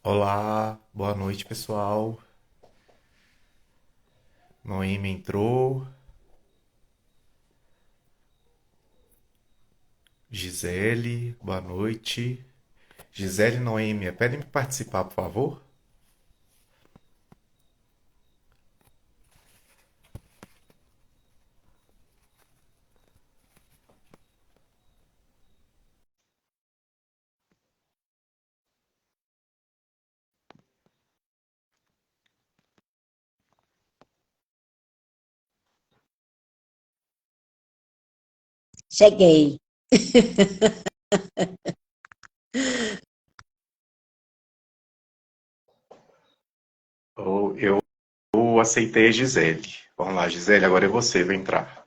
Olá, boa noite, pessoal. Noemi entrou. Gisele, boa noite. Gisele e Noemi, pedem para participar, por favor. Cheguei. Eu aceitei a Gisele. Vamos lá, Gisele, agora é você, vai entrar.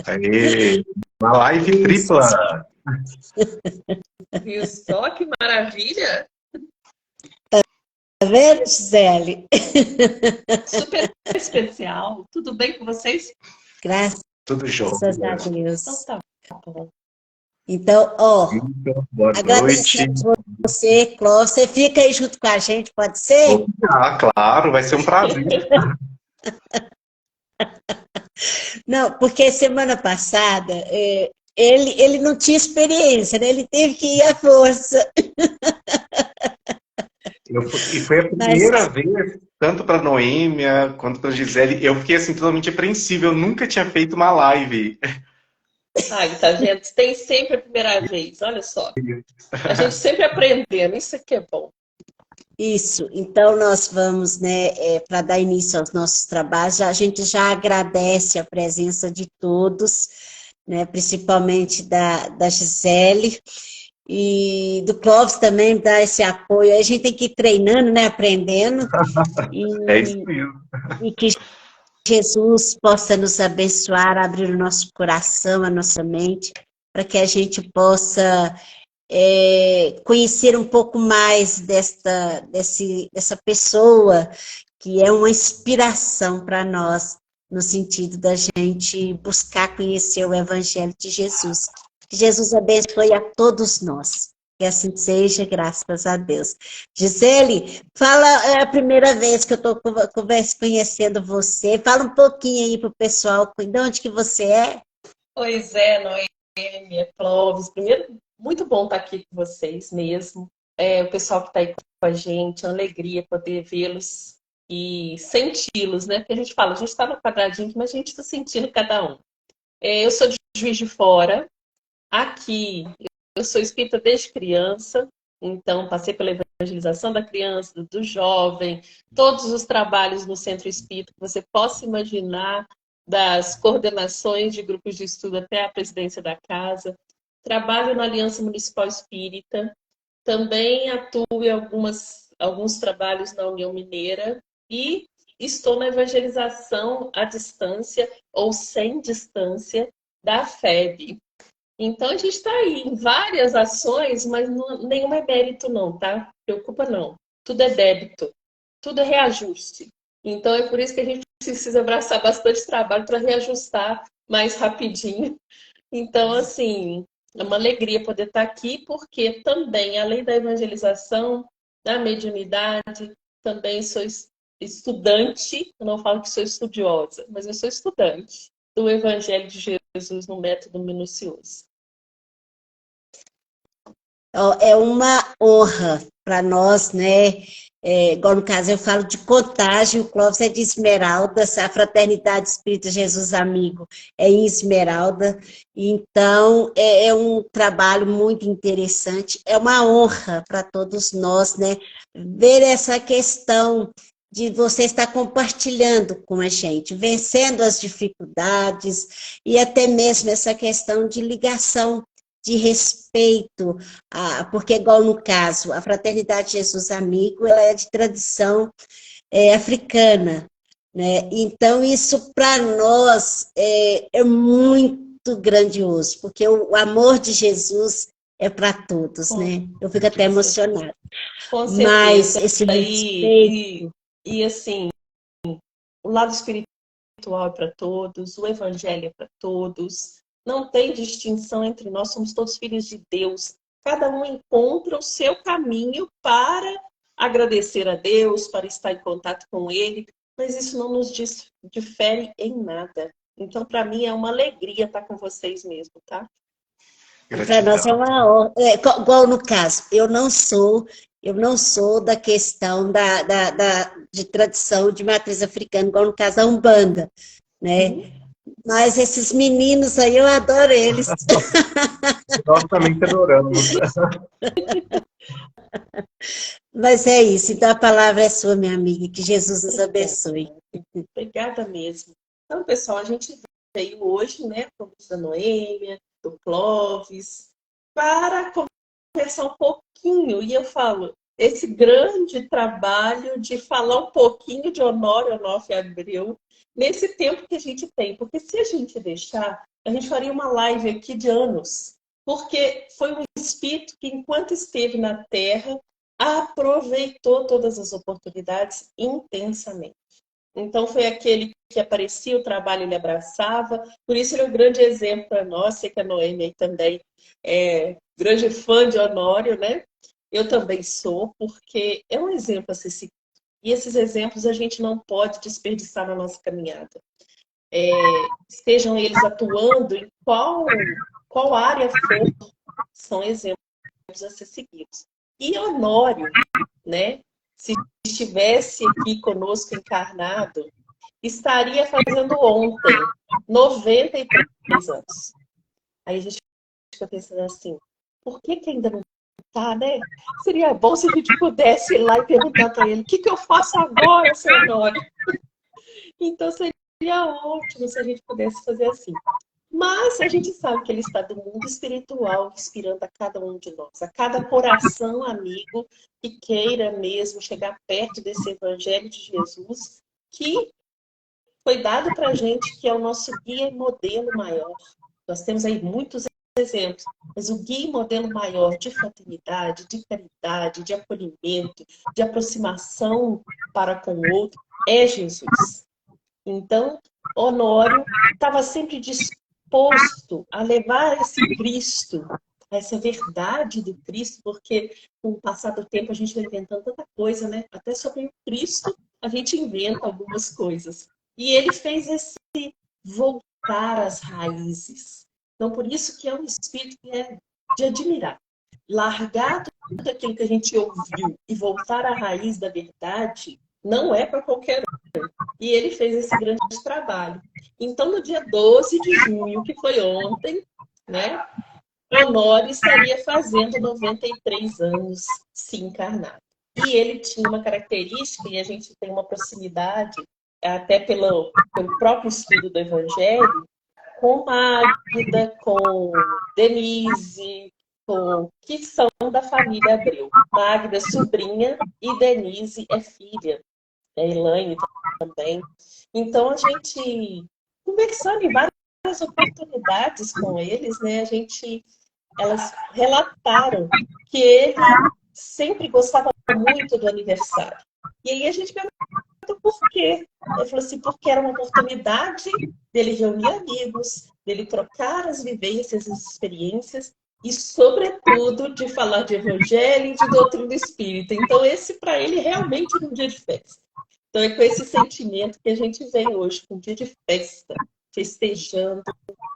Aê, uma live Isso. tripla. Viu só que maravilha? Tá vendo, Gisele? Super especial. Tudo bem com vocês? Graças Tudo a jóia. Então Deus. tá bom. Então, ó, Então, boa noite. agradecendo você, Clóvis. Você fica aí junto com a gente, pode ser? Ah, claro, vai ser um prazer. Não, porque semana passada ele não tinha experiência, né? Ele teve que ir à força. E foi a Mas primeira vez, tanto para Noêmia quanto para Gisele, eu fiquei assim totalmente apreensível. Eu nunca tinha feito uma live. Ai, tá vendo? Tem sempre a primeira vez, olha só. A gente sempre aprendendo, isso aqui é bom. isso, então nós vamos, né, para dar início aos nossos trabalhos, a gente já agradece a presença de todos, né, principalmente da Gisele e do Clóvis também, dar esse apoio. A gente tem que ir treinando, né, aprendendo, É isso e, mesmo. e que Jesus possa nos abençoar, abrir o nosso coração, a nossa mente, para que a gente possa conhecer um pouco mais dessa pessoa que é uma inspiração para nós, no sentido da gente buscar conhecer o Evangelho de Jesus. Que Jesus abençoe a todos nós. Que assim seja, graças a Deus. Gisele, fala, é a primeira vez que eu estou conhecendo você. Fala um pouquinho aí para o pessoal, de onde que você é? Pois é, Noemi, Clóvis. Primeiro, muito bom estar aqui com vocês mesmo. O pessoal que está aí com a gente, é uma alegria poder vê-los e senti-los, né? Porque a gente fala, a gente está no quadradinho, mas a gente está sentindo cada um. Eu sou de Juiz de Fora. Aqui, eu sou espírita desde criança, então passei pela evangelização da criança, do jovem, todos os trabalhos no centro espírita que você possa imaginar, das coordenações de grupos de estudo até a presidência da casa. Trabalho na Aliança Municipal Espírita, também atuo em alguns trabalhos na União Mineira e estou na evangelização à distância ou sem distância da FEB. Então, a gente está aí em várias ações, mas nenhuma é mérito, não, tá? Preocupa, não. Tudo é débito, tudo é reajuste. Então, é por isso que a gente precisa abraçar bastante trabalho para reajustar mais rapidinho. Então, assim, é uma alegria poder estar aqui, porque também, além da evangelização, da mediunidade, também sou estudante, eu não falo que sou estudiosa, mas eu sou estudante do Evangelho de Jesus no método minucioso. Ó, é uma honra para nós, né? Igual no caso eu falo de Contagem, o Clóvis é de Esmeralda, a Fraternidade Espírita Jesus Amigo é em Esmeralda, então é um trabalho muito interessante, é uma honra para todos nós, né? Ver essa questão de você estar compartilhando com a gente, vencendo as dificuldades e até mesmo essa questão de ligação, de respeito, porque igual no caso, a Fraternidade Jesus Amigo, ela é de tradição africana, né? Então isso para nós é muito grandioso, porque o amor de Jesus é para todos, Com né? Eu fico até certeza. emocionada. Com Mas certeza. esse respeito, E assim, o lado espiritual é para todos, o evangelho é para todos. Não tem distinção entre nós, somos todos filhos de Deus. Cada um encontra o seu caminho para agradecer a Deus, para estar em contato com Ele, mas isso não nos difere em nada. Então, para mim, é uma alegria estar com vocês mesmo, tá? Para nós é uma honra. Igual no caso, eu não sou da questão de tradição de matriz africana, igual no caso da Umbanda, né? Mas esses meninos aí, eu adoro eles. Nós também te adoramos. Mas é isso, então a palavra é sua, minha amiga, que Jesus nos abençoe. Obrigada mesmo. Então, pessoal, a gente veio hoje, né, com da Noêmia, do Clóvis, para conversar um pouquinho, e eu falo, esse grande trabalho de falar um pouquinho de Honório Onofre Abreu, nesse tempo que a gente tem, porque se a gente deixar, a gente faria uma live aqui de anos, porque foi um espírito que, enquanto esteve na Terra, aproveitou todas as oportunidades intensamente. Então, foi aquele que aparecia, o trabalho ele abraçava, por isso ele é um grande exemplo para nós. Sei que a Noêmia também é grande fã de Honório, né? Eu também sou, porque é um exemplo a ser seguido. E esses exemplos a gente não pode desperdiçar na nossa caminhada. Estejam eles atuando em qual área for, são exemplos a ser seguidos. E Honório, né? Se estivesse aqui conosco encarnado, estaria fazendo ontem 93 anos. Aí a gente fica pensando assim, por que ainda não está, né? Seria bom se a gente pudesse ir lá e perguntar para ele, o que eu faço agora, seu Honório? Então seria ótimo se a gente pudesse fazer assim. Mas a gente sabe que ele está do mundo espiritual, inspirando a cada um de nós, a cada coração amigo que queira mesmo chegar perto desse Evangelho de Jesus, que foi dado para a gente, que é o nosso guia e modelo maior. Nós temos aí muitos exemplos, mas o guia e modelo maior de fraternidade, de caridade, de acolhimento, de aproximação para com o outro é Jesus. Então, Honório estava sempre disposto a levar esse Cristo, essa verdade do Cristo, porque com o passar do tempo a gente vai inventando tanta coisa, né? Até sobre o Cristo a gente inventa algumas coisas. E ele fez esse voltar às raízes. Então, por isso que é um espírito que é de admirar. Largar tudo aquilo que a gente ouviu e voltar à raiz da verdade não é para qualquer um. E ele fez esse grande trabalho. Então, no dia 12 de junho, que foi ontem, né, Honório estaria fazendo 93 anos se encarnar. E ele tinha uma característica, e a gente tem uma proximidade, até pelo próprio estudo do Evangelho, com Magda, com Denise, que são da família Abreu. Magda é sobrinha e Denise é filha. A Elaine também. Então, a gente, conversando em várias oportunidades com eles, né, elas relataram que ele sempre gostava muito do aniversário. E aí a gente perguntou por quê. Ele falou assim, porque era uma oportunidade dele reunir amigos, dele trocar as vivências, as experiências, e, sobretudo, de falar de evangelho e de doutrina espírita. Então, esse, para ele, realmente era um dia de festa. Então, é com esse sentimento que a gente vem hoje, com um dia de festa, festejando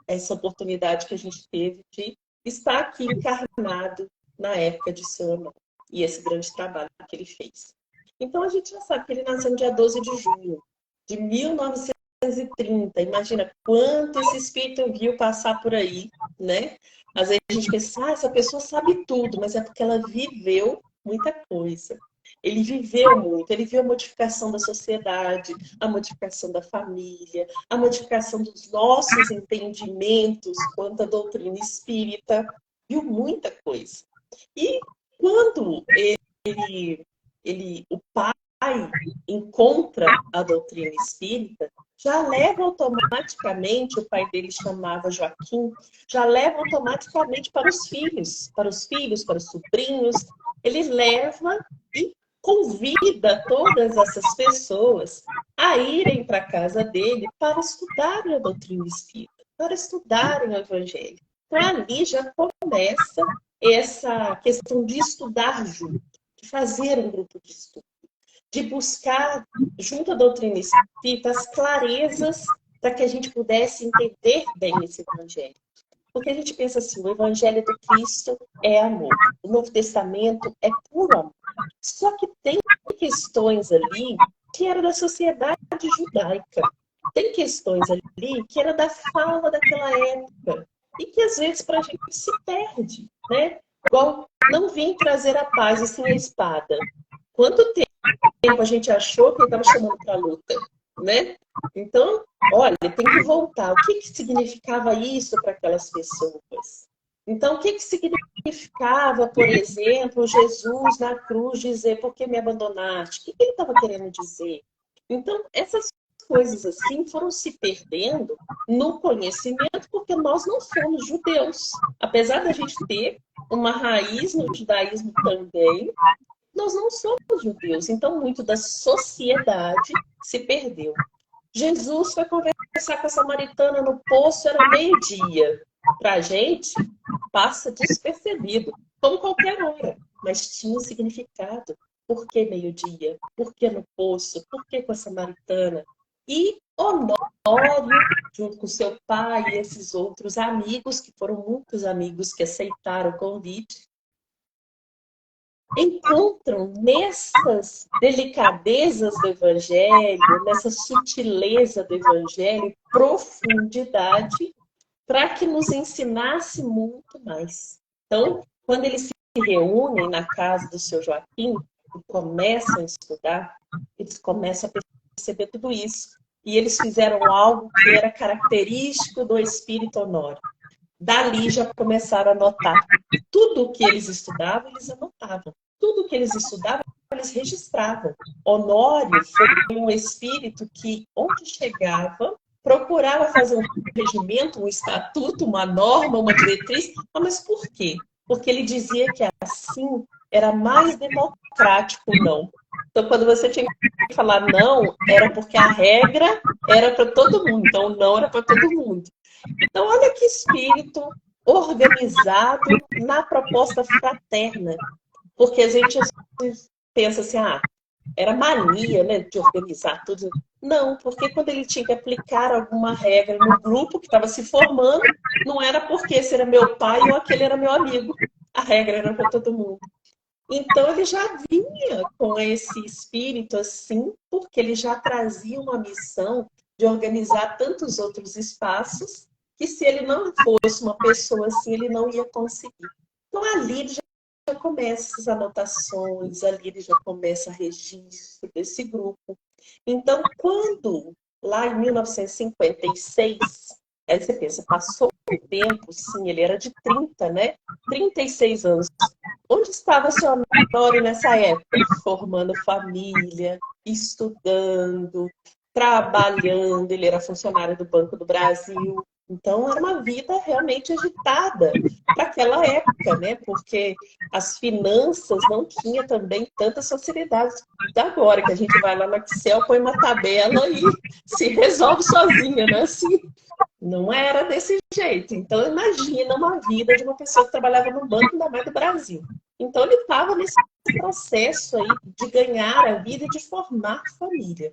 essa oportunidade que a gente teve de estar aqui encarnado na época de seu irmão. E esse grande trabalho que ele fez. Então, a gente já sabe que ele nasceu no dia 12 de junho de 1930. Imagina quanto esse espírito viu passar por aí, né? Às vezes a gente pensa, essa pessoa sabe tudo, mas é porque ela viveu muita coisa. Ele viveu muito, ele viu a modificação da sociedade, a modificação da família, a modificação dos nossos entendimentos quanto à doutrina espírita, viu muita coisa. E quando o pai encontra a doutrina espírita, já leva automaticamente, o pai dele chamava Joaquim, já leva automaticamente para os filhos, para os sobrinhos, ele leva e convida todas essas pessoas a irem para a casa dele para estudarem a doutrina espírita, para estudarem o evangelho. Então ali já começa essa questão de estudar junto, de fazer um grupo de estudo, de buscar, junto à doutrina espírita, as clarezas para que a gente pudesse entender bem esse evangelho. Porque a gente pensa assim, o evangelho do Cristo é amor, o Novo Testamento é puro amor. Só que tem questões ali que eram da sociedade judaica. Tem questões ali que era da fala daquela época e que às vezes para a gente se perde, né? Igual, não vim trazer a paz e sim a espada. Quanto tempo a gente achou que ele estava chamando para a luta, né? Então, olha, tem que voltar. O que significava isso para aquelas pessoas? Então, o que significava, por exemplo, Jesus na cruz dizer, por que me abandonaste? O que ele estava querendo dizer? Então, essas coisas assim foram se perdendo no conhecimento, porque nós não somos judeus. Apesar da gente ter uma raiz no judaísmo também, nós não somos judeus. Então, muito da sociedade se perdeu. Jesus foi conversar com a samaritana no poço, era meio-dia. Para a gente, passa despercebido, como qualquer hora, mas tinha um significado. Por que meio-dia? Por que no poço? Por que com a samaritana? E Honório, junto com seu pai e esses outros amigos, que foram muitos amigos que aceitaram o convite, encontram nessas delicadezas do Evangelho, nessa sutileza do Evangelho, profundidade, para que nos ensinasse muito mais. Então, quando eles se reúnem na casa do seu Joaquim e começam a estudar, eles começam a perceber tudo isso. E eles fizeram algo que era característico do espírito Honório. Dali já começaram a anotar. Tudo o que eles estudavam, eles anotavam. Tudo o que eles estudavam, eles registravam. Honório foi um espírito que, onde chegava, procurava fazer um regimento, um estatuto, uma norma, uma diretriz. Ah, mas por quê? Porque ele dizia que assim era mais democrático, não. Então, quando você tinha que falar não, era porque a regra era para todo mundo. Então, não era para todo mundo. Então, olha que espírito organizado na proposta fraterna. Porque a gente pensa assim, era mania, né, de organizar tudo. Não, porque quando ele tinha que aplicar alguma regra no grupo que estava se formando, não era porque esse era meu pai ou aquele era meu amigo. A regra era para todo mundo. Então, ele já vinha com esse espírito assim, porque ele já trazia uma missão de organizar tantos outros espaços, que se ele não fosse uma pessoa assim, ele não ia conseguir. Então, ali ele já começa as anotações, ali ele já começa o registro desse grupo. Então, quando, lá em 1956, aí você pensa, passou um tempo, sim, ele era de 30, né? 36 anos. Onde estava o seu Honório nessa época? Formando família, estudando, trabalhando, ele era funcionário do Banco do Brasil. Então, era uma vida realmente agitada para aquela época, né? Porque as finanças não tinham também tanta facilidade da agora, que a gente vai lá no Excel, põe uma tabela e se resolve sozinha, né? Assim, não era desse jeito. Então, imagina uma vida de uma pessoa que trabalhava no banco, ainda mais do Brasil. Então, ele estava nesse processo aí de ganhar a vida e de formar família.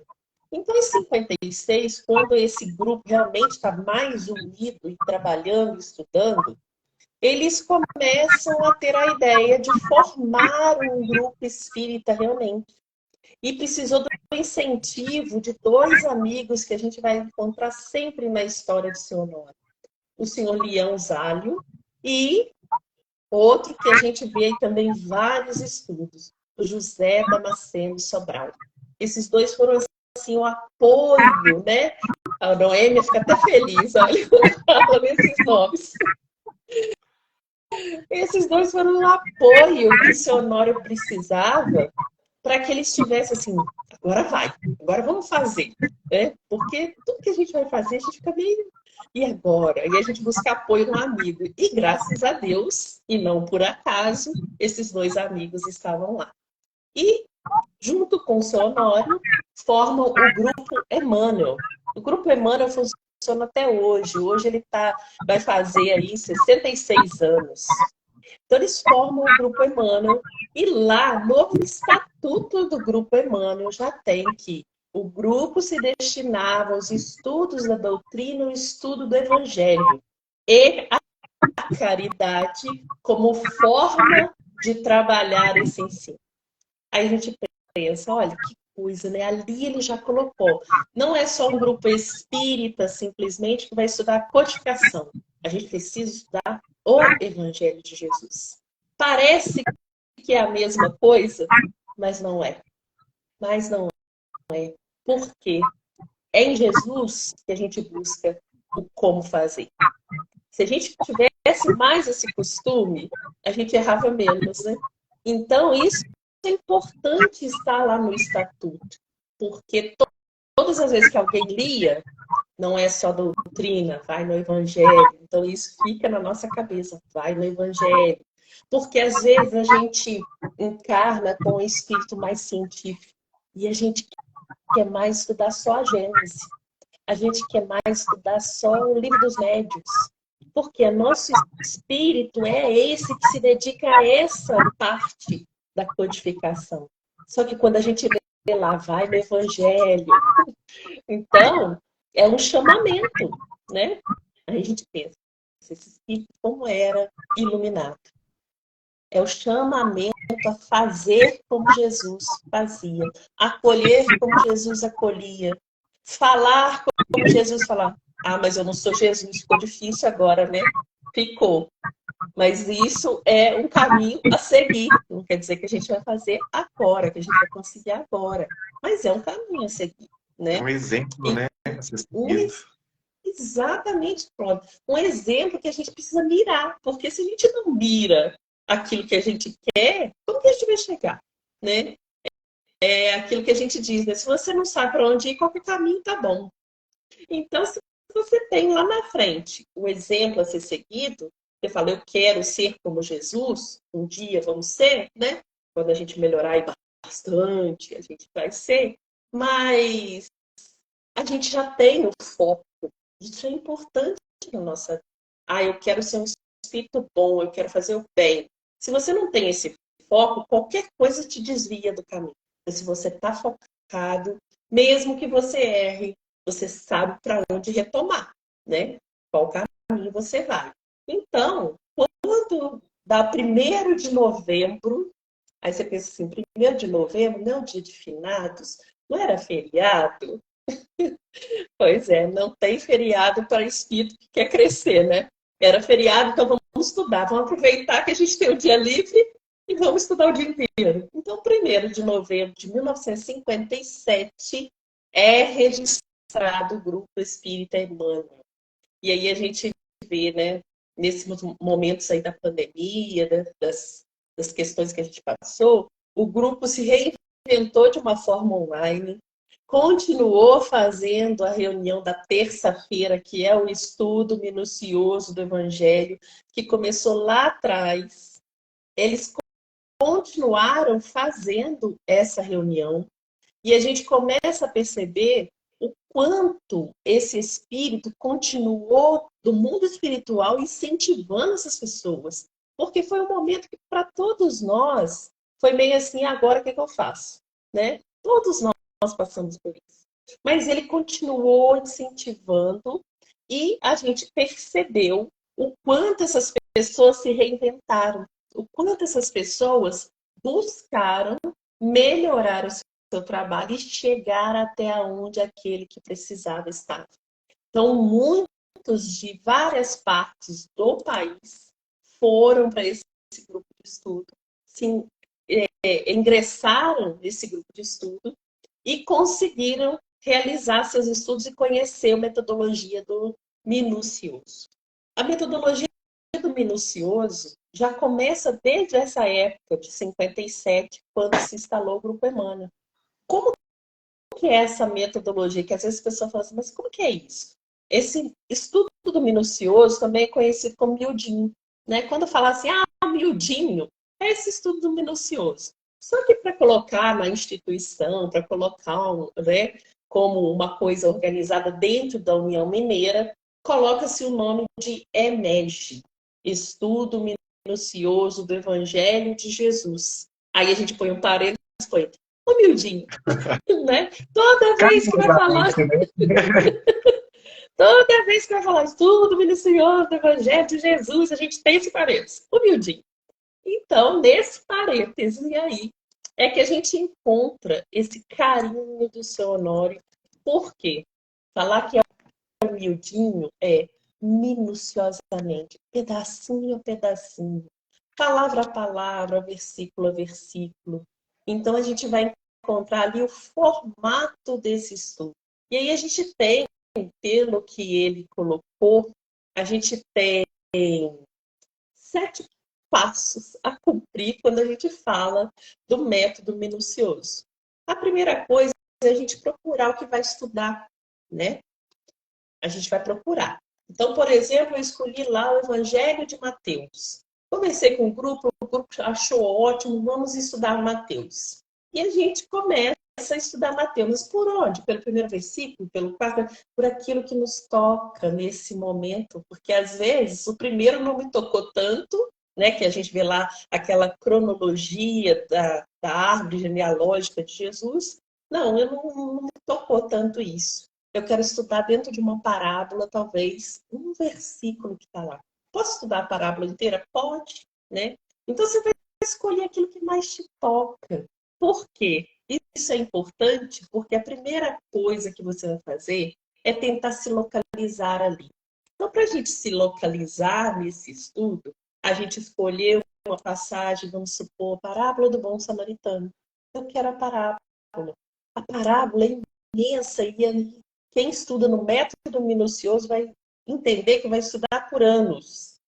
Então, em 56, quando esse grupo realmente está mais unido e trabalhando, estudando, eles começam a ter a ideia de formar um grupo espírita realmente. E precisou do incentivo de dois amigos que a gente vai encontrar sempre na história do seu Honório. O senhor Leão Zálio e outro que a gente vê aí também em vários estudos, o José Damasceno Sobral. Esses dois foram assim, o apoio, né? A Noêmia fica até feliz, olha, falando esses nomes. Esses dois foram o apoio que o seu Honório precisava para que ele estivesse assim, agora vai, agora vamos fazer, né? Porque tudo que a gente vai fazer, a gente fica meio, e agora? E a gente busca apoio no amigo. E graças a Deus, e não por acaso, esses dois amigos estavam lá. E, junto com o seu Honório, formam o Grupo Emmanuel. O Grupo Emmanuel funciona até hoje. Hoje ele vai fazer aí 66 anos. Então, eles formam o Grupo Emmanuel. E lá, no estatuto do Grupo Emmanuel, já tem que o grupo se destinava aos estudos da doutrina e ao estudo do Evangelho. E a caridade como forma de trabalhar esse ensino. Aí a gente pensa, olha, que coisa, né? Ali ele já colocou. Não é só um grupo espírita, simplesmente, que vai estudar a codificação. A gente precisa estudar o Evangelho de Jesus. Parece que é a mesma coisa, mas não é. Mas não é. Por quê? É em Jesus que a gente busca o como fazer. Se a gente tivesse mais esse costume, a gente errava menos, né? Então, isso é importante estar lá no estatuto, porque todas as vezes que alguém lia, não é só doutrina, vai no Evangelho. Então, isso fica na nossa cabeça, vai no Evangelho. Porque, às vezes, a gente encarna com um espírito mais científico e a gente quer mais estudar só a Gênese. A gente quer mais estudar só o Livro dos Médiuns. Porque nosso espírito é esse que se dedica a essa parte da codificação. Só que quando a gente lê lá, vai no Evangelho. Então, é um chamamento, né? Aí a gente pensa, esse espírito como era iluminado. É o chamamento a fazer como Jesus fazia, acolher como Jesus acolhia, falar como Jesus falava. Ah, mas eu não sou Jesus, ficou difícil agora, né? Ficou. Mas isso é um caminho a seguir. Não quer dizer que a gente vai fazer agora, que a gente vai conseguir agora. Mas é um caminho a seguir, É né? um exemplo, né? A ser seguido. Exatamente, pronto. Um exemplo que a gente precisa mirar. Porque se a gente não mira aquilo que a gente quer, como que a gente vai chegar, né? É aquilo que a gente diz, né? Se você não sabe para onde ir, qualquer caminho tá bom. Então, se você tem lá na frente o exemplo a ser seguido, você fala, eu quero ser como Jesus, um dia vamos ser, né? Quando a gente melhorar bastante, a gente vai ser, mas a gente já tem o foco. Isso é importante na nossa vida. Ah, eu quero ser um espírito bom, eu quero fazer o bem. Se você não tem esse foco, qualquer coisa te desvia do caminho. Mas se você está focado, mesmo que você erre, você sabe para onde retomar, né? Qual caminho você vai. Então, quando dá 1º de novembro, aí você pensa assim, 1º de novembro, não é o dia de finados, não era feriado? Pois é, não tem feriado para espírito que quer crescer, né? Era feriado, então vamos estudar, vamos aproveitar que a gente tem o dia livre e vamos estudar o dia inteiro. Então, 1º de novembro de 1957 é registrado o Grupo Espírita Emmanuel. E aí a gente vê, né, nesses momentos aí da pandemia, das questões que a gente passou, o grupo se reinventou de uma forma online, continuou fazendo a reunião da terça-feira, que é o estudo minucioso do Evangelho, que começou lá atrás. Eles continuaram fazendo essa reunião e a gente começa a perceber o quanto esse espírito continuou do mundo espiritual incentivando essas pessoas. Porque foi um momento que, para todos nós, foi meio assim, agora o que eu faço? Né? Todos nós passamos por isso. Mas ele continuou incentivando e a gente percebeu o quanto essas pessoas se reinventaram, o quanto essas pessoas buscaram melhorar o seu trabalho e chegar até onde aquele que precisava estar. Então, muitos de várias partes do país foram para esse grupo de estudo, ingressaram nesse grupo de estudo e conseguiram realizar seus estudos e conhecer a metodologia do minucioso. A metodologia do minucioso já começa desde essa época de 57, quando se instalou o Grupo Emmanuel. Como que é essa metodologia? Que às vezes as pessoas falam assim, mas como que é isso? Esse estudo do minucioso também é conhecido como miudinho. Né? Quando fala assim, miudinho, é esse estudo do minucioso. Só que para colocar na instituição, para colocar né, como uma coisa organizada dentro da União Mineira, coloca-se o nome de EMEG, Estudo minucioso do Evangelho de Jesus. Aí a gente põe um parênteses, põe humildinho, né? Toda vez que vai falar, toda vez que vai falar estudo minucioso do Evangelho de Jesus, a gente tem esse parênteses, humildinho. Então, nesse parênteses aí, é que a gente encontra esse carinho do seu Honório. Por quê? Falar que é humildinho é minuciosamente, pedacinho a pedacinho, palavra a palavra, versículo a versículo. Então, a gente vai encontrar ali o formato desse estudo. E aí a gente tem, pelo que ele colocou, a gente tem 7 passos a cumprir quando a gente fala do método minucioso. A primeira coisa é a gente procurar o que vai estudar, né? A gente vai procurar. Então, por exemplo, eu escolhi lá o Evangelho de Mateus. Conversei com o grupo achou ótimo, vamos estudar Mateus. E a gente começa a estudar Mateus. Mas por onde? Pelo primeiro versículo, pelo quarto, por aquilo que nos toca nesse momento. Porque às vezes o primeiro não me tocou tanto, né? Que a gente vê lá aquela cronologia da árvore genealógica de Jesus. Não, eu não me tocou tanto isso. Eu quero estudar dentro de uma parábola, talvez, um versículo que está lá. Posso estudar a parábola inteira? Pode, né? Então, você vai escolher aquilo que mais te toca. Por quê? Isso é importante porque a primeira coisa que você vai fazer é tentar se localizar ali. Então, para a gente se localizar nesse estudo, a gente escolheu uma passagem, vamos supor, a parábola do bom samaritano. Eu quero a parábola. A parábola é imensa e quem estuda no método minucioso vai entender que vai estudar por anos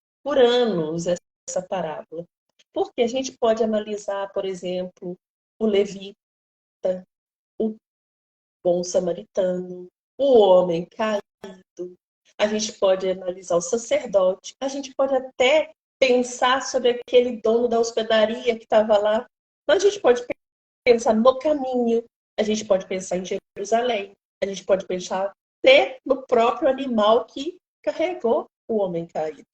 essa parábola. Porque a gente pode analisar, por exemplo, o levita, o bom samaritano, o homem caído. A gente pode analisar o sacerdote. A gente pode até pensar sobre aquele dono da hospedaria que estava lá. Então, a gente pode pensar no caminho. A gente pode pensar em Jerusalém. A gente pode pensar até no próprio animal que carregou o homem caído.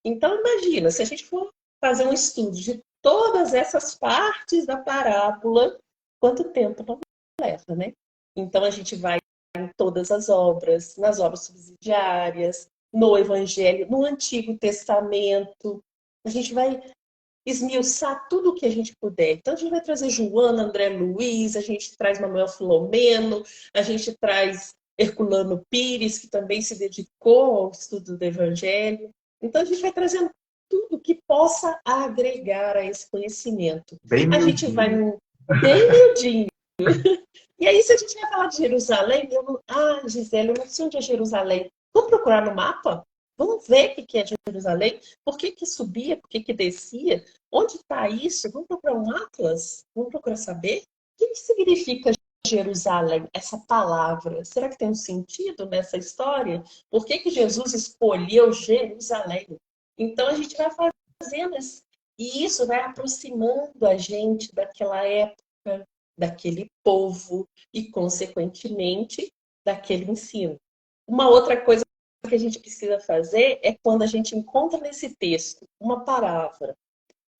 Então, imagina, se a gente for fazer um estudo de todas essas partes da parábola, quanto tempo não leva, né? Então, a gente vai em todas as obras, nas obras subsidiárias, no Evangelho, no Antigo Testamento. A gente vai esmiuçar tudo o que a gente puder. Então, a gente vai trazer Joana, André Luiz, a gente traz Manuel Filomeno, a gente traz Herculano Pires, que também se dedicou ao estudo do Evangelho. Então, a gente vai trazendo tudo que possa agregar a esse conhecimento. Bem A gente vai miudinho. bem miudinho. E aí, se a gente vai falar de Jerusalém, Gisele, eu não sei onde é Jerusalém. Vamos procurar no mapa? Vamos ver o que é Jerusalém? Por que subia? Por que descia? Onde está isso? Vamos procurar um atlas? Vamos procurar saber? O que significa Jerusalém, essa palavra? Será que tem um sentido nessa história? Por que Jesus escolheu Jerusalém? Então, a gente vai fazendo isso. E isso vai aproximando a gente daquela época, daquele povo e, consequentemente, daquele ensino. Uma outra coisa que a gente precisa fazer é quando a gente encontra nesse texto uma palavra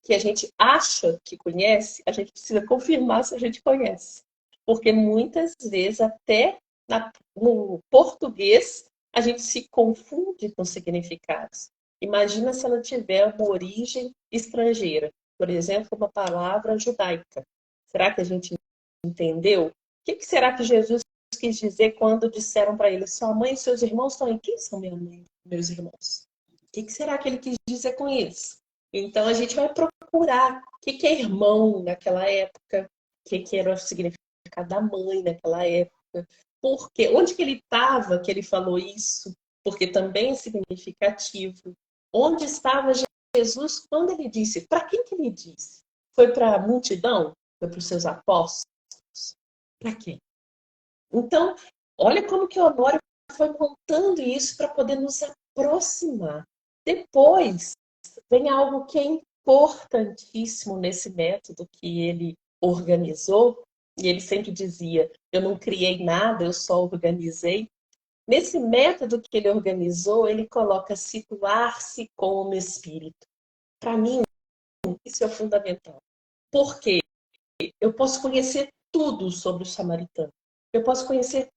que a gente acha que conhece, a gente precisa confirmar se a gente conhece. Porque muitas vezes, até no português, a gente se confunde com significados. Imagina se ela tiver uma origem estrangeira. Por exemplo, uma palavra judaica. Será que a gente entendeu? O que será que Jesus quis dizer quando disseram para ele: sua mãe e seus irmãos estão em quem são minha mãe e meus irmãos? O que será que ele quis dizer com isso? Então, a gente vai procurar o que é irmão naquela época, o que era o significado da mãe naquela época, porque, onde que ele estava que ele falou isso, porque também é significativo. Onde estava Jesus quando ele disse? Para quem que ele disse? Foi para a multidão? Foi para os seus apóstolos? Para quem? Então, olha como que o Honório foi montando isso para poder nos aproximar. Depois, vem algo que é importantíssimo nesse método que ele organizou, e ele sempre dizia: eu não criei nada, eu só organizei. Nesse método que ele organizou, ele coloca situar-se como espírito. Para mim, isso é fundamental. Porque eu posso conhecer tudo sobre o samaritano. Eu posso conhecer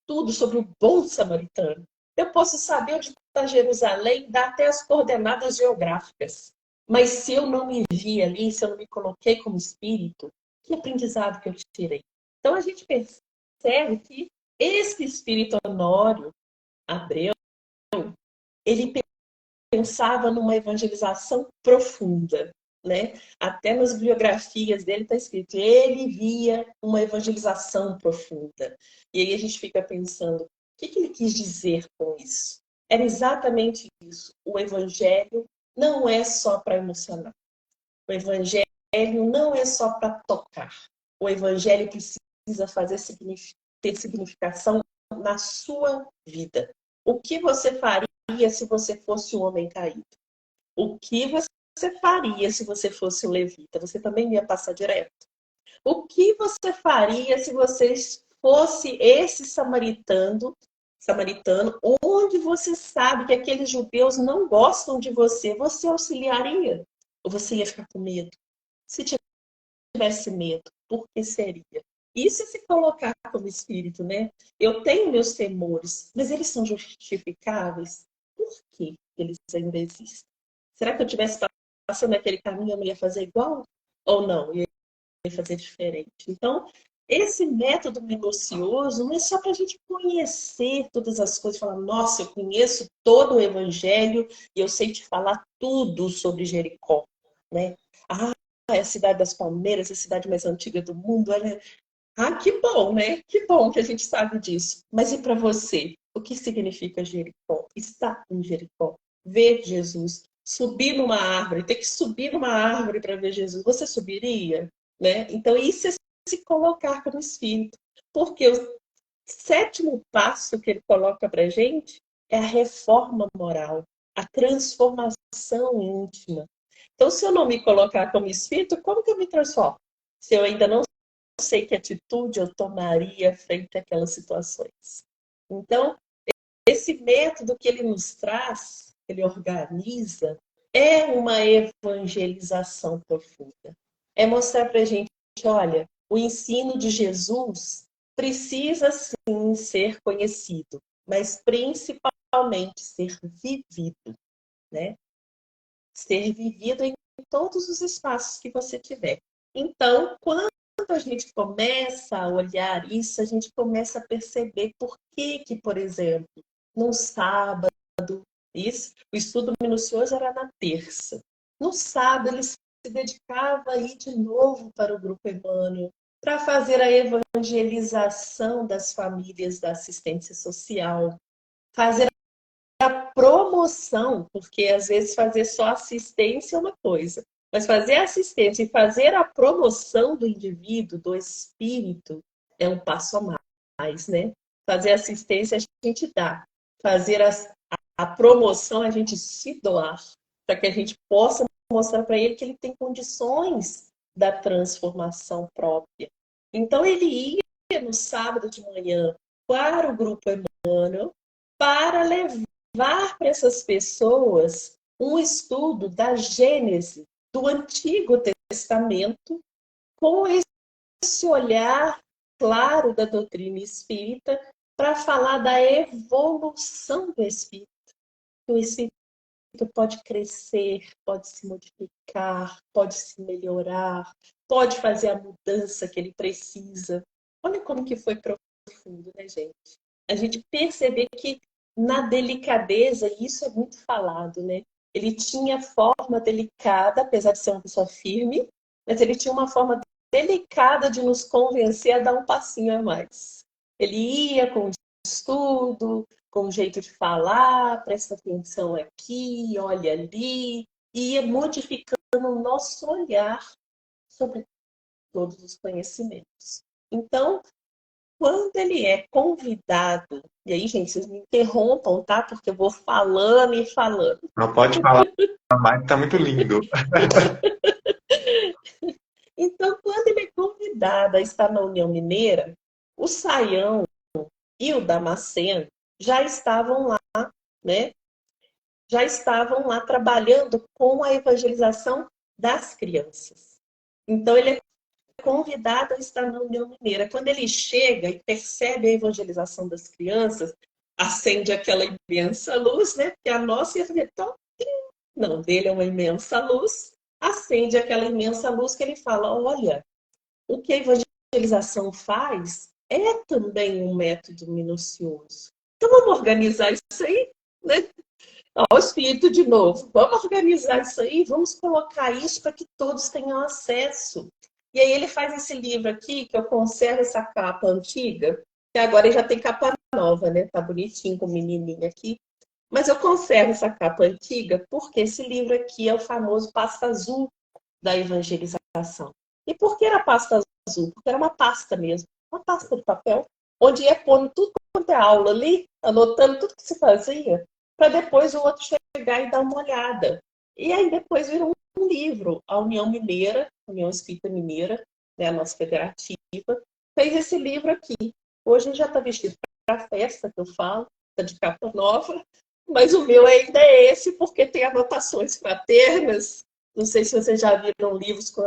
tudo sobre o bom samaritano. Eu posso saber onde está Jerusalém, dar até as coordenadas geográficas. Mas se eu não me vi ali, se eu não me coloquei como espírito, que aprendizado que eu tirei? Então a gente percebe que esse espírito Honório Abreu, ele pensava numa evangelização profunda, né? Até nas biografias dele está escrito, ele via uma evangelização profunda. E aí a gente fica pensando, o que ele quis dizer com isso? Era exatamente isso. O evangelho não é só para emocionar. O evangelho não é só para tocar. O evangelho precisa ter significação na sua vida. O que você faria se você fosse um homem caído? O que você faria se você fosse um levita? Você também ia passar direto. O que você faria se você fosse esse samaritano, onde você sabe que aqueles judeus não gostam de você? Você auxiliaria? Ou você ia ficar com medo? Se tivesse medo, por que seria? Isso é se colocar como espírito, né? Eu tenho meus temores, mas eles são justificáveis? Por que eles ainda existem? Será que eu estivesse passando aquele caminho, eu não ia fazer igual? Ou não? Eu ia fazer diferente. Então, esse método minucioso não é só para a gente conhecer todas as coisas, falar, nossa, eu conheço todo o evangelho e eu sei te falar tudo sobre Jericó, né? Ah, é a cidade das palmeiras, a cidade mais antiga do mundo. Ah, que bom, né? Que bom que a gente sabe disso. Mas e para você? O que significa Jericó? Estar em Jericó, ver Jesus, subir numa árvore, ter que subir numa árvore para ver Jesus. Você subiria? Né? Então, isso é se colocar como espírito. Porque o sétimo passo que ele coloca para a gente é a reforma moral, a transformação íntima. Então, se eu não me colocar como espírito, como que eu me transformo? Se eu ainda não sei que atitude eu tomaria frente àquelas situações. Então, esse método que ele nos traz, ele organiza, é uma evangelização profunda. É mostrar para a gente, olha, o ensino de Jesus precisa sim ser conhecido, mas principalmente ser vivido, né? Ser vivido em todos os espaços que você tiver. Então, quando a gente começa a olhar isso, a gente começa a perceber por que, por exemplo, no sábado, o estudo minucioso era na terça. No sábado, ele se dedicava aí de novo para o Grupo Emmanuel, para fazer a evangelização das famílias da assistência social, fazer a promoção, porque às vezes fazer só assistência é uma coisa, mas fazer assistência e fazer a promoção do indivíduo, do espírito, é um passo a mais, né? Fazer assistência a gente dá, fazer a promoção a gente se doar, para que a gente possa mostrar para ele que ele tem condições da transformação própria. Então ele ia no sábado de manhã para o Grupo Emmanuel para levar para essas pessoas um estudo da Gênese, do Antigo Testamento, com esse olhar claro da doutrina espírita, para falar da evolução do espírito. O espírito pode crescer, pode se modificar, pode se melhorar, pode fazer a mudança que ele precisa. Olha como que foi profundo, né, gente? A gente perceber que na delicadeza, e isso é muito falado, né? Ele tinha forma delicada, apesar de ser uma pessoa firme, mas ele tinha uma forma delicada de nos convencer a dar um passinho a mais. Ele ia com estudo, com jeito de falar, presta atenção aqui, olha ali, e ia modificando o nosso olhar sobre todos os conhecimentos. Então, quando ele é convidado, e aí, gente, vocês me interrompam, tá? Porque eu vou falando e falando. Não pode falar mais, tá muito lindo. Então, quando ele é convidado a estar na União Mineira, o Saião e o Damasceno já estavam lá, né? já estavam lá trabalhando com a evangelização das crianças. Então, ele é convidado a estar na União Mineira. Quando ele chega e percebe a evangelização das crianças, acende aquela imensa luz, né? Porque a nossa ia fazer tão... Não, dele é uma imensa luz. Acende aquela imensa luz que ele fala, olha, o que a evangelização faz é também um método minucioso. Então vamos organizar isso aí, né? Ó, o Espírito de novo. Vamos organizar isso aí, vamos colocar isso para que todos tenham acesso. E aí ele faz esse livro aqui, que eu conservo essa capa antiga, que agora já tem capa nova, né? Tá bonitinho com o menininho aqui. Mas eu conservo essa capa antiga porque esse livro aqui é o famoso pasta azul da evangelização. E por que era pasta azul? Porque era uma pasta mesmo, uma pasta de papel, onde ia pondo tudo quanto é aula ali, anotando tudo que se fazia, para depois o outro chegar e dar uma olhada. E aí depois virou um livro. A União Mineira, União Espírita Mineira, né, a nossa federativa, fez esse livro aqui. Hoje já está vestido para a festa, que eu falo, está de capa nova, mas o meu ainda é esse, porque tem anotações fraternas. Não sei se vocês já viram livros com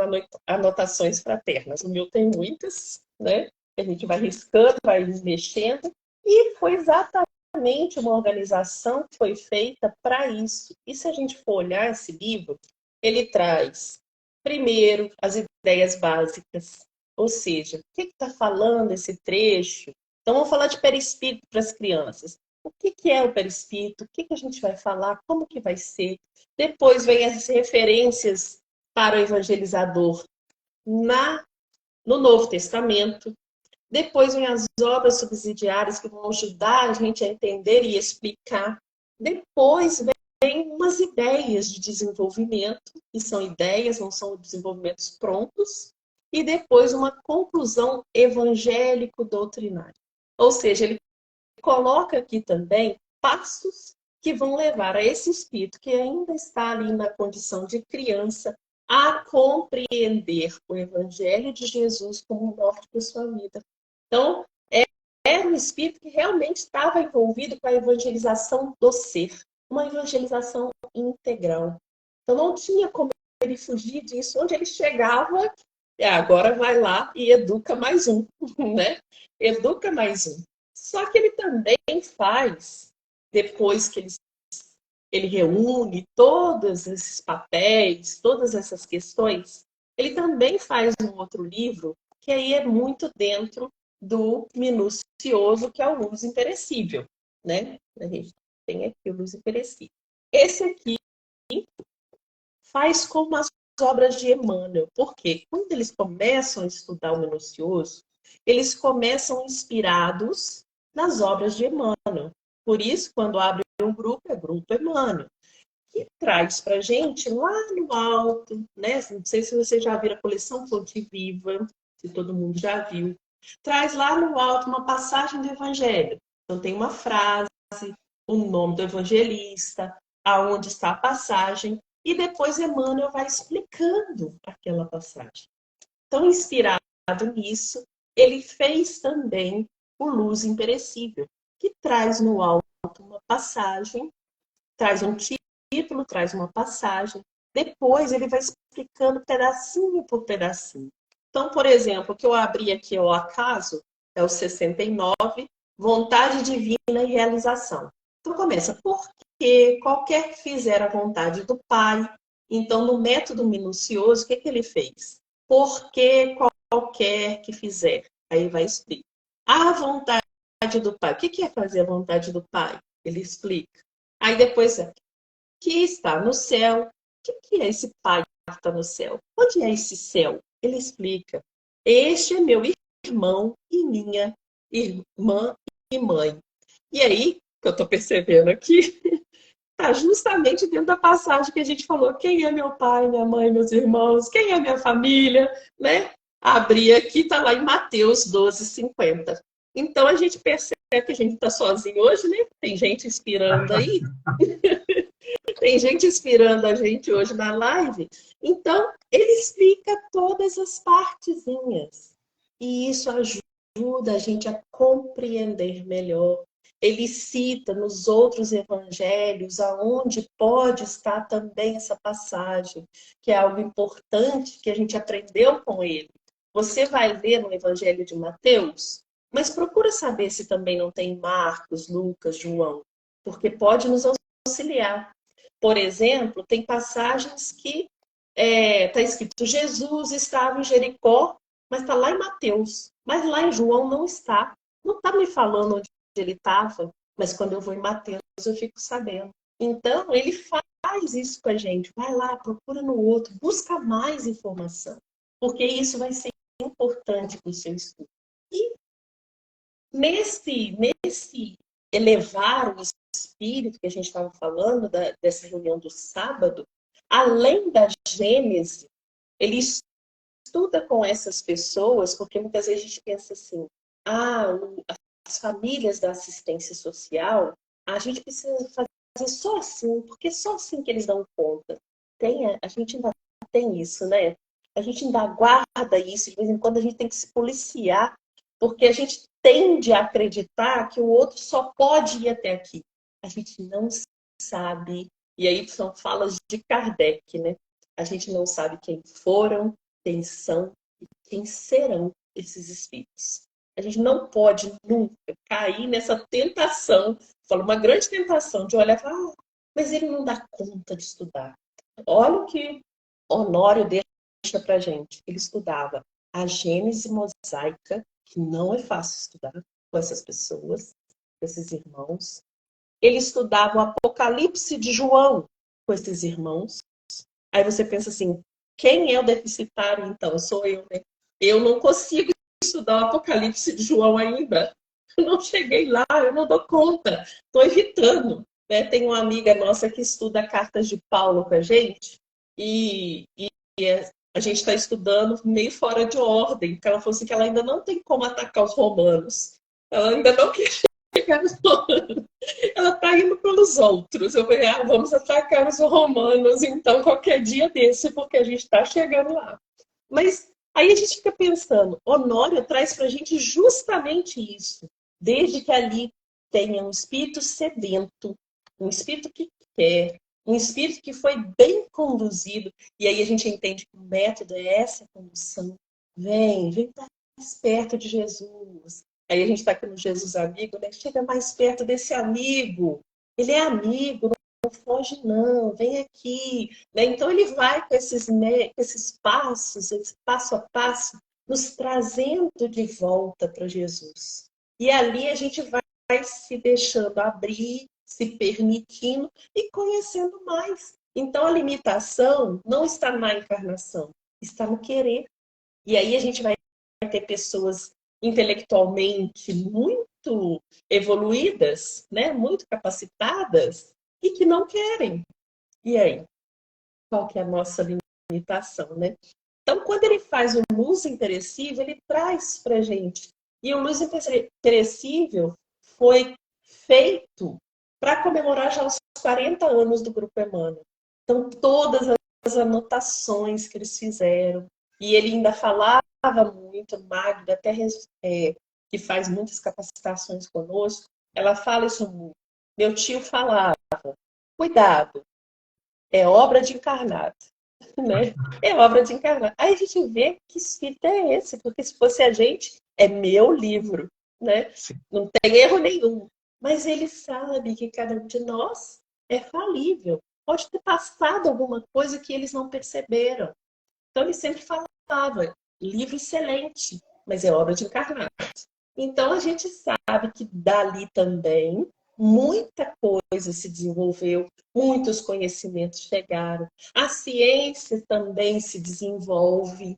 anotações fraternas. O meu tem muitas, né? A gente vai riscando, vai mexendo. E foi exatamente uma organização que foi feita para isso. E se a gente for olhar esse livro, ele traz, primeiro, as ideias básicas. Ou seja, o que está falando esse trecho? Então, vamos falar de perispírito para as crianças. O que é o perispírito? O que a gente vai falar? Como que vai ser? Depois vem as referências para o evangelizador no Novo Testamento. Depois vem as obras subsidiárias que vão ajudar a gente a entender e explicar. Depois vem umas ideias de desenvolvimento, que são ideias, não são desenvolvimentos prontos. E depois uma conclusão evangélico-doutrinária. Ou seja, ele coloca aqui também passos que vão levar a esse espírito que ainda está ali na condição de criança a compreender o Evangelho de Jesus como norte de sua vida. Então, era um espírito que realmente estava envolvido com a evangelização do ser, uma evangelização integral. Então, não tinha como ele fugir disso. Onde ele chegava, agora vai lá e educa mais um, né? Educa mais um. Só que ele também faz, depois que ele reúne todos esses papéis, todas essas questões, ele também faz um outro livro, que aí é muito dentro do minucioso, que é o Luz Imperecível, né? A gente tem aqui o Luz Imperecível. Esse aqui faz como as obras de Emmanuel, porque quando eles começam a estudar o minucioso, eles começam inspirados nas obras de Emmanuel. Por isso, quando abre um grupo, é Grupo Emmanuel, que traz para a gente lá no alto, né? Não sei se você já viu a coleção Fonte Viva, se todo mundo já viu. Traz lá no alto uma passagem do Evangelho. Então tem uma frase, o nome do evangelista, aonde está a passagem, e depois Emmanuel vai explicando aquela passagem. Então, inspirado nisso, ele fez também o Luz Imperecível, que traz no alto uma passagem, traz um título, traz uma passagem. Depois ele vai explicando pedacinho por pedacinho. Então, por exemplo, o que eu abri aqui ao acaso é o 69, Vontade Divina e Realização. Então começa, porque qualquer que fizer a vontade do Pai. Então, no método minucioso, o que ele fez? Porque qualquer que fizer. Aí vai explicar. A vontade do Pai. O que é fazer a vontade do Pai? Ele explica. Aí depois que está no céu. O que é esse Pai que está no céu? Onde é esse céu? Ele explica. Este é meu irmão e minha irmã e mãe. E aí, que eu estou percebendo aqui, está justamente dentro da passagem que a gente falou. Quem é meu pai, minha mãe, meus irmãos? Quem é minha família? Né? Abri aqui, está lá em Mateus 12:50. Então, a gente percebe que a gente está sozinho hoje, né? Tem gente inspirando aí. Tem gente inspirando a gente hoje na live. Então, ele explica todas as partezinhas. E isso ajuda a gente a compreender melhor. ele cita nos outros evangelhos aonde pode estar também essa passagem, que é algo importante que a gente aprendeu com ele. Você vai ler no Evangelho de Mateus, mas procura saber se também não tem Marcos, Lucas, João, porque pode nos auxiliar. Por exemplo, tem passagens que está escrito Jesus estava em Jericó, mas está lá em Mateus. Mas lá em João não está. Não está me falando onde ele estava, mas quando eu vou em Mateus eu fico sabendo. Então, ele faz isso com a gente. Vai lá, procura no outro, busca mais informação, porque isso vai ser importante para o seu estudo. E nesse elevar o espírito que a gente estava falando, dessa reunião do sábado, além da Gênese, ele estuda com essas pessoas, porque muitas vezes a gente pensa assim, as famílias da assistência social, a gente precisa fazer só assim, porque só assim que eles dão conta. A gente ainda tem isso, né? A gente ainda guarda isso, de vez em quando a gente tem que se policiar, porque a gente tende a acreditar que o outro só pode ir até aqui. A gente não sabe, e aí são falas de Kardec, né? A gente não sabe quem foram, quem são e quem serão esses espíritos. A gente não pode nunca cair nessa tentação, falo, uma grande tentação de olhar e falar, mas ele não dá conta de estudar. Olha o que Honório deixa pra gente. Ele estudava a Gênese mosaica, que não é fácil estudar com essas pessoas, com esses irmãos. Ele estudava o Apocalipse de João com esses irmãos. Aí você pensa assim, quem é o deficitário, então? Sou eu, né? Eu não consigo estudar o Apocalipse de João ainda. Eu não cheguei lá, eu não dou conta. Estou evitando. Né? Tem uma amiga nossa que estuda cartas de Paulo com a gente e a gente está estudando meio fora de ordem, porque ela falou assim que ela ainda não tem como atacar os romanos. Ela ainda não quer chegar nos romanos. Ela está indo pelos outros. Eu falei, vamos atacar os romanos, então, qualquer dia desse, porque a gente está chegando lá. Mas aí a gente fica pensando, Honório traz para a gente justamente isso. Desde que ali tenha um espírito sedento, um espírito que quer, um espírito que foi bem conduzido. E aí a gente entende que o método é essa condução. Vem mais perto de Jesus. Aí a gente está aqui no Jesus amigo, né? Chega mais perto desse amigo. Ele é amigo, não foge não, vem aqui. Né? Então ele vai com esses passos, esse passo a passo, nos trazendo de volta para Jesus. E ali a gente vai se deixando abrir, se permitindo e conhecendo mais. Então a limitação não está na encarnação, está no querer. E aí a gente vai ter pessoas intelectualmente muito evoluídas, né? Muito capacitadas e que não querem. E aí? Qual que é a nossa limitação, né? Então, quando ele faz o Luz Imperecível, ele traz para a gente. E o Luz Imperecível foi feito para comemorar já os 40 anos do Grupo Emmanuel. Então, todas as anotações que eles fizeram. E ele ainda falava muito, Magda, até que faz muitas capacitações conosco, ela fala isso muito. Meu tio falava, cuidado, é obra de encarnado. Né? É obra de encarnado. Aí a gente vê que espírito é esse, porque se fosse a gente, é meu livro. Né? Não tem erro nenhum. Mas ele sabe que cada um de nós é falível. Pode ter passado alguma coisa que eles não perceberam. Então ele sempre falava, livro excelente, mas é obra de encarnado. Então a gente sabe que dali também muita coisa se desenvolveu, muitos conhecimentos chegaram. A ciência também se desenvolve.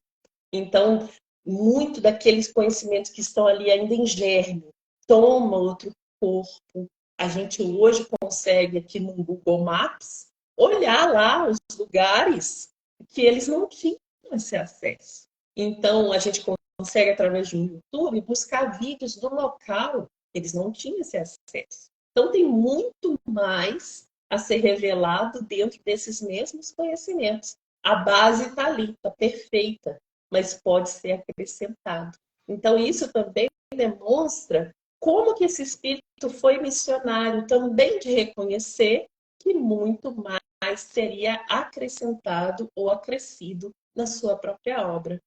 Então, muito daqueles conhecimentos que estão ali ainda em germe, toma outro corpo. A gente hoje consegue aqui no Google Maps olhar lá os lugares que eles não tinham esse acesso. Então, a gente consegue, através do YouTube, buscar vídeos do local. Eles não tinham esse acesso. Então, tem muito mais a ser revelado dentro desses mesmos conhecimentos. A base está ali, está perfeita, mas pode ser acrescentado. Então, isso também demonstra como que esse espírito foi missionário também de reconhecer que muito mais seria acrescentado ou acrescido na sua própria obra.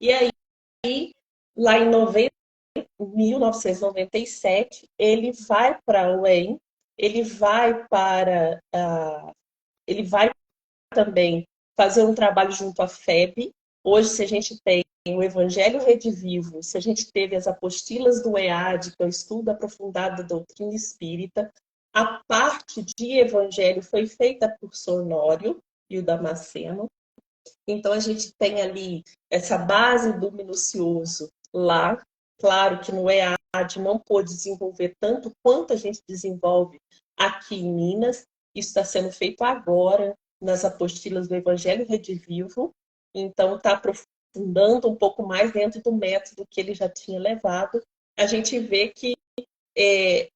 E aí, lá em 1997, ele vai para a UEM, ele vai também fazer um trabalho junto à FEB. Hoje, se a gente tem o Evangelho Redivivo, se a gente teve as apostilas do EAD, que é o estudo aprofundado da doutrina espírita, a parte de Evangelho foi feita por Sonório e o Damasceno. Então, a gente tem ali essa base do minucioso lá. Claro que no EAD não pôde desenvolver tanto quanto a gente desenvolve aqui em Minas. Isso está sendo feito agora nas apostilas do Evangelho Redivivo. Então, está aprofundando um pouco mais dentro do método que ele já tinha levado. A gente vê que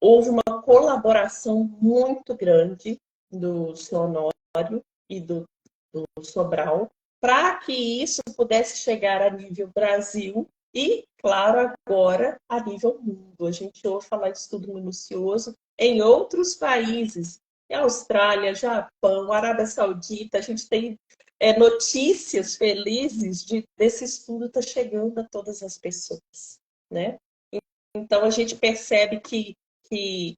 houve uma colaboração muito grande do Sonório e do Sobral para que isso pudesse chegar a nível Brasil e, claro, agora a nível mundo. A gente ouve falar de estudo minucioso em outros países, Austrália, Japão, Arábia Saudita. A gente tem notícias felizes desse estudo estar chegando a todas as pessoas, né? Então, a gente percebe que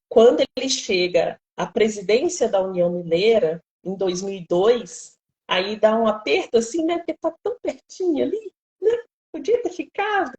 quando ele chega à presidência da União Mineira, em 2002, aí dá um aperto assim, né? Porque está tão pertinho ali, né? Podia ter ficado.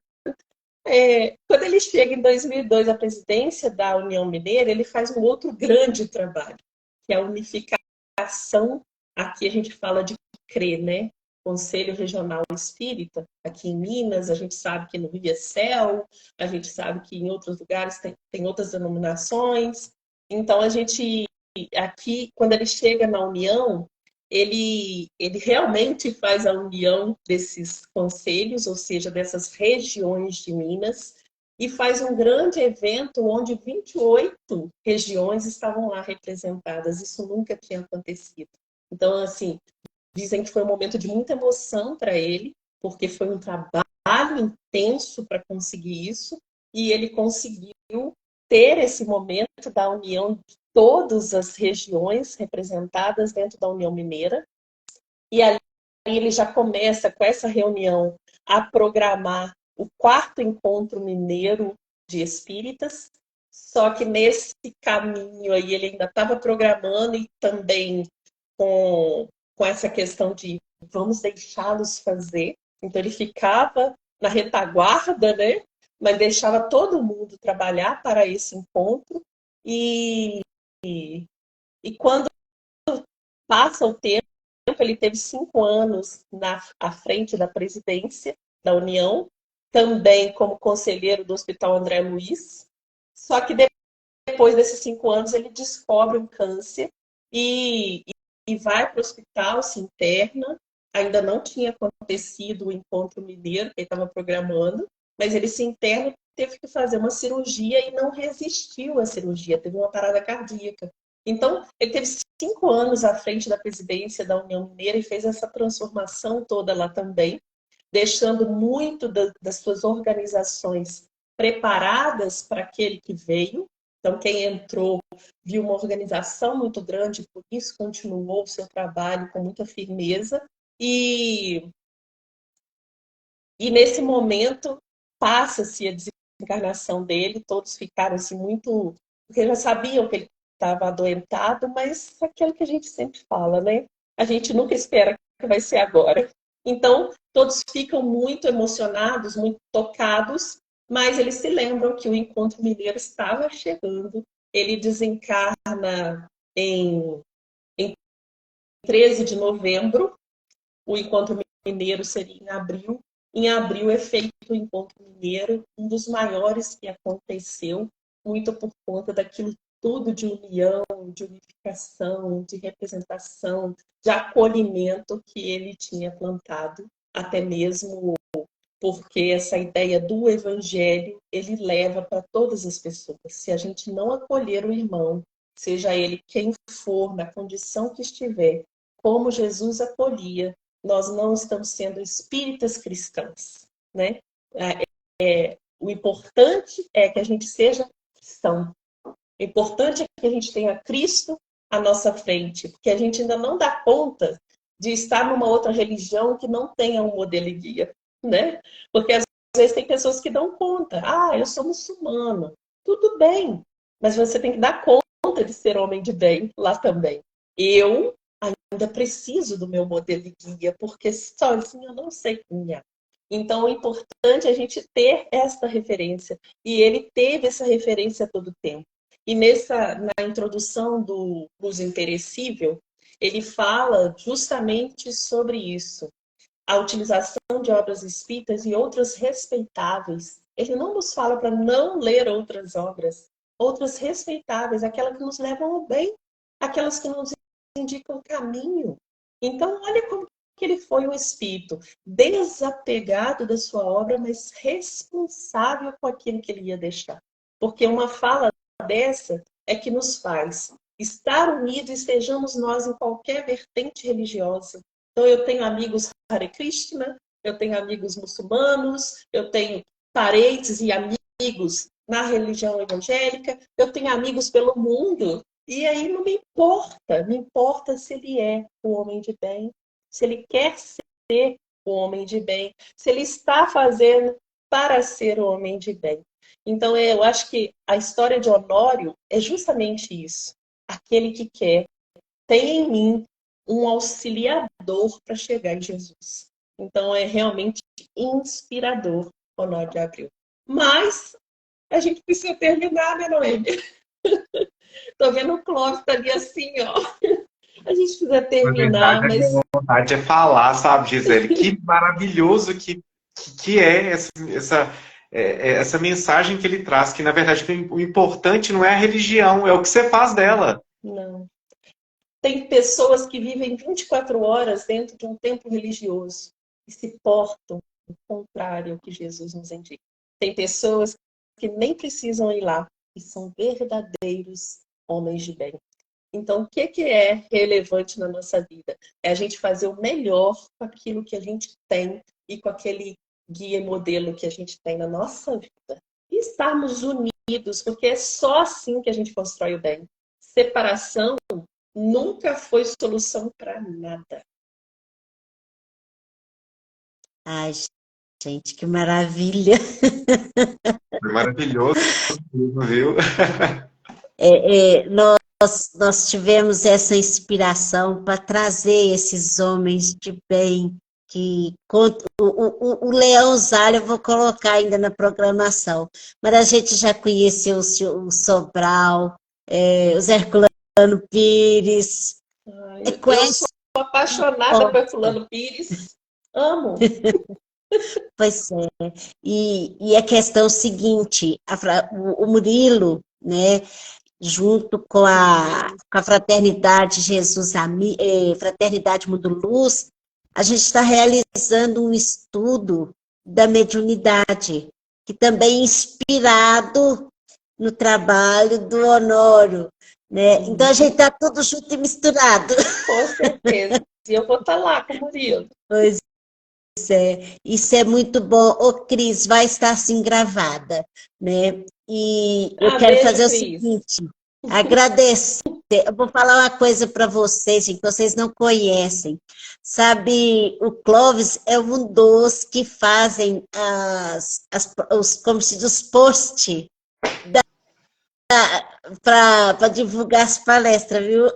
Quando ele chega em 2002 à presidência da União Mineira, ele faz um outro grande trabalho, que é a unificação. Aqui a gente fala de CRE, né? Conselho Regional Espírita, aqui em Minas, a gente sabe que no Rio é CEL, a gente sabe que em outros lugares tem outras denominações. Então, a gente, aqui, quando ele chega na União, ele realmente faz a união desses conselhos, ou seja, dessas regiões de Minas, e faz um grande evento onde 28 regiões estavam lá representadas. Isso nunca tinha acontecido. Então, assim, dizem que foi um momento de muita emoção para ele, porque foi um trabalho intenso para conseguir isso, e ele conseguiu ter esse momento da união de todas as regiões representadas dentro da União Mineira. E ali ele já começa, com essa reunião, a programar o 4º Encontro Mineiro de Espíritas. Só que nesse caminho aí ele ainda estava programando e também com essa questão de vamos deixá-los fazer. Então ele ficava na retaguarda, né? Mas deixava todo mundo trabalhar para esse encontro. E quando passa o tempo, ele teve 5 anos à frente da presidência da União, também como conselheiro do Hospital André Luiz. Só que depois desses 5 anos ele descobre um câncer e vai para o hospital, se interna. Ainda não tinha acontecido o encontro mineiro que ele estava programando, mas ele se interna e teve que fazer uma cirurgia e não resistiu à cirurgia, teve uma parada cardíaca. Então, ele teve 5 anos à frente da presidência da União Mineira e fez essa transformação toda lá também, deixando muito das suas organizações preparadas para aquele que veio. Então, quem entrou viu uma organização muito grande, por isso continuou o seu trabalho com muita firmeza. E nesse momento, passa-se a desencarnação dele, todos ficaram assim, muito... Porque já sabiam que ele estava adoentado, mas aquilo que a gente sempre fala, né? A gente nunca espera que vai ser agora. Então, todos ficam muito emocionados, muito tocados, mas eles se lembram que o Encontro Mineiro estava chegando. Ele desencarna em 13 de novembro. O Encontro Mineiro seria em abril. Em abril é feito o Encontro Mineiro, um dos maiores que aconteceu, muito por conta daquilo tudo de união, de unificação, de representação, de acolhimento que ele tinha plantado, até mesmo porque essa ideia do evangelho, ele leva para todas as pessoas. Se a gente não acolher o irmão, seja ele quem for, na condição que estiver, como Jesus acolhia, nós não estamos sendo espíritas cristãos, né? O importante é que a gente seja cristão. O importante é que a gente tenha Cristo à nossa frente, porque a gente ainda não dá conta de estar numa outra religião que não tenha um modelo e guia, né? Porque às vezes tem pessoas que dão conta. Ah, eu sou muçulmano. Tudo bem, mas você tem que dar conta de ser homem de bem lá também. Eu ainda preciso do meu modelo e guia, porque sozinho eu não sei caminhar. Então, o importante é a gente ter essa referência. E ele teve essa referência todo o tempo. E na introdução do uso imperecível, ele fala justamente sobre isso. A utilização de obras espíritas e outras respeitáveis. Ele não nos fala para não ler outras obras. Outras respeitáveis, aquelas que nos levam ao bem, aquelas que nos indicam o caminho. Então, olha como que ele foi um espírito desapegado da sua obra, mas responsável com aquilo que ele ia deixar. Porque uma fala dessa é que nos faz estar unidos, estejamos nós em qualquer vertente religiosa. Então, eu tenho amigos Hare Krishna, eu tenho amigos muçulmanos, eu tenho parentes e amigos na religião evangélica, eu tenho amigos pelo mundo, e aí não me importa se ele é o homem de bem, se ele quer ser o homem de bem, se ele está fazendo para ser o homem de bem. Então, eu acho que a história de Honório é justamente isso. Aquele que quer, tem em mim um auxiliador para chegar em Jesus. Então, é realmente inspirador, Honório de Abreu. Mas a gente precisa terminar, né, Noêmia? Tô vendo o Clóvis tá ali assim, ó. A gente precisa terminar, Na verdade, mas... a minha vontade é falar, sabe, Gisele? Que maravilhoso que é essa mensagem que ele traz, que na verdade o importante não é a religião, é o que você faz dela. Não. Tem pessoas que vivem 24 horas dentro de um templo religioso e se portam ao contrário ao que Jesus nos indica. Tem pessoas que nem precisam ir lá e são verdadeiros homens de bem. Então, o que é relevante na nossa vida? É a gente fazer o melhor com aquilo que a gente tem e com aquele guia e modelo que a gente tem na nossa vida. E estarmos unidos, porque é só assim que a gente constrói o bem. Separação nunca foi solução para nada. Ai, gente, que maravilha. Maravilhoso, viu? Nós tivemos essa inspiração para trazer esses homens de bem, que o Leão Zalha eu vou colocar ainda na programação, mas a gente já conheceu o Sobral, o Zé Herculano Pires, Eu sou apaixonada por Herculano Pires, amo. Pois é, e a questão seguinte, o Murilo, né, junto com a Fraternidade Jesus Fraternidade Mundo Luz, a gente está realizando um estudo da mediunidade, que também é inspirado no trabalho do Honório, né? Então a gente está tudo junto e misturado. Com certeza. E eu vou estar lá com o Murilo. Pois é, isso é muito bom. Ô, Cris, vai estar assim gravada, né? E eu quero beijo, fazer o Cris. seguinte, agradecer. Eu vou falar uma coisa para vocês, que vocês não conhecem. Sabe, o Clóvis é um dos que fazem como se diz, os posts para divulgar as palestras, viu?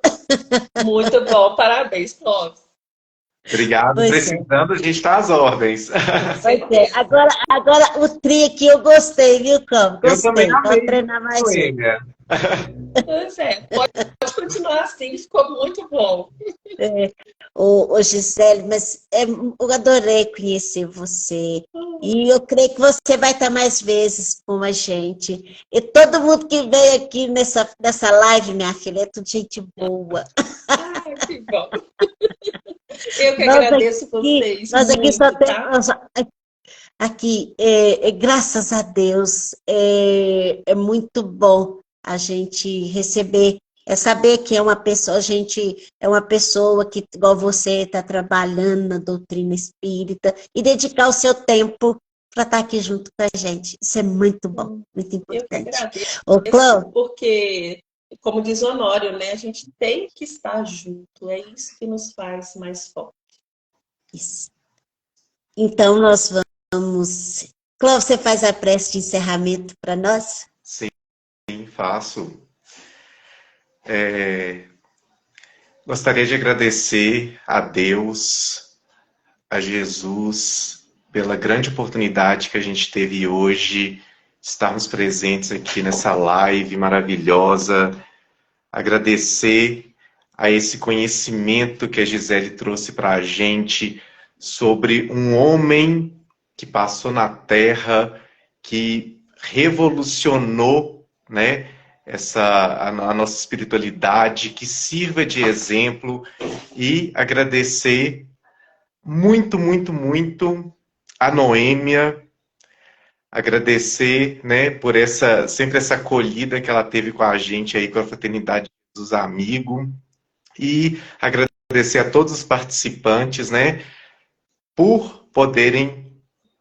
Muito bom, parabéns, Clóvis. Obrigado. Pois Precisando, a gente está às ordens. Pois é. Agora o tri aqui eu gostei, viu, Clóvis? Eu Gostei. também amei, Vou treinar mais um. Noêmia. Pois é, pode continuar assim, ficou muito bom. Ô, Gisele, mas eu adorei conhecer você. E eu creio que você vai estar mais vezes com a gente. E todo mundo que veio aqui nessa live, minha filha, é tudo gente boa. Que bom. Eu que agradeço vocês. Nós aqui muito, só tá? temos. Aqui, graças a Deus, é muito bom a gente receber, saber que a gente é uma pessoa que, igual você, está trabalhando na doutrina espírita e dedicar o seu tempo para estar aqui junto com a gente. Isso é muito bom, muito Eu que importante. agradeço, Ô, Clô, porque, como diz Honório, né, a gente tem que estar junto, é isso que nos faz mais fortes. isso. Então, nós vamos... Clô, você faz a prece de encerramento para nós? Sim, faço. Gostaria de agradecer a Deus, a Jesus, pela grande oportunidade que a gente teve hoje de estarmos presentes aqui nessa live maravilhosa. Agradecer a esse conhecimento que a Gisele trouxe para a gente sobre um homem que passou na Terra, que revolucionou, né, a nossa espiritualidade, que sirva de exemplo, e agradecer muito, muito, muito a Noêmia, agradecer, né, por sempre essa acolhida que ela teve com a gente aí, com a Fraternidade dos Amigos, e agradecer a todos os participantes, né, por poderem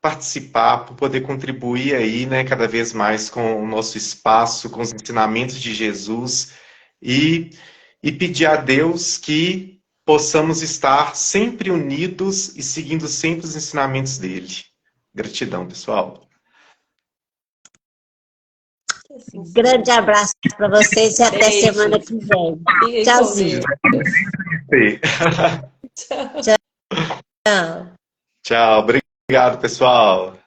participar, por poder contribuir aí, né, cada vez mais com o nosso espaço, com os ensinamentos de Jesus, e pedir a Deus que possamos estar sempre unidos e seguindo sempre os ensinamentos dele. Gratidão, pessoal. Grande abraço para vocês e até Beijo. semana que vem. Fiquem com Tchauzinho. Deus. Tchau. Tchau, obrigado, pessoal.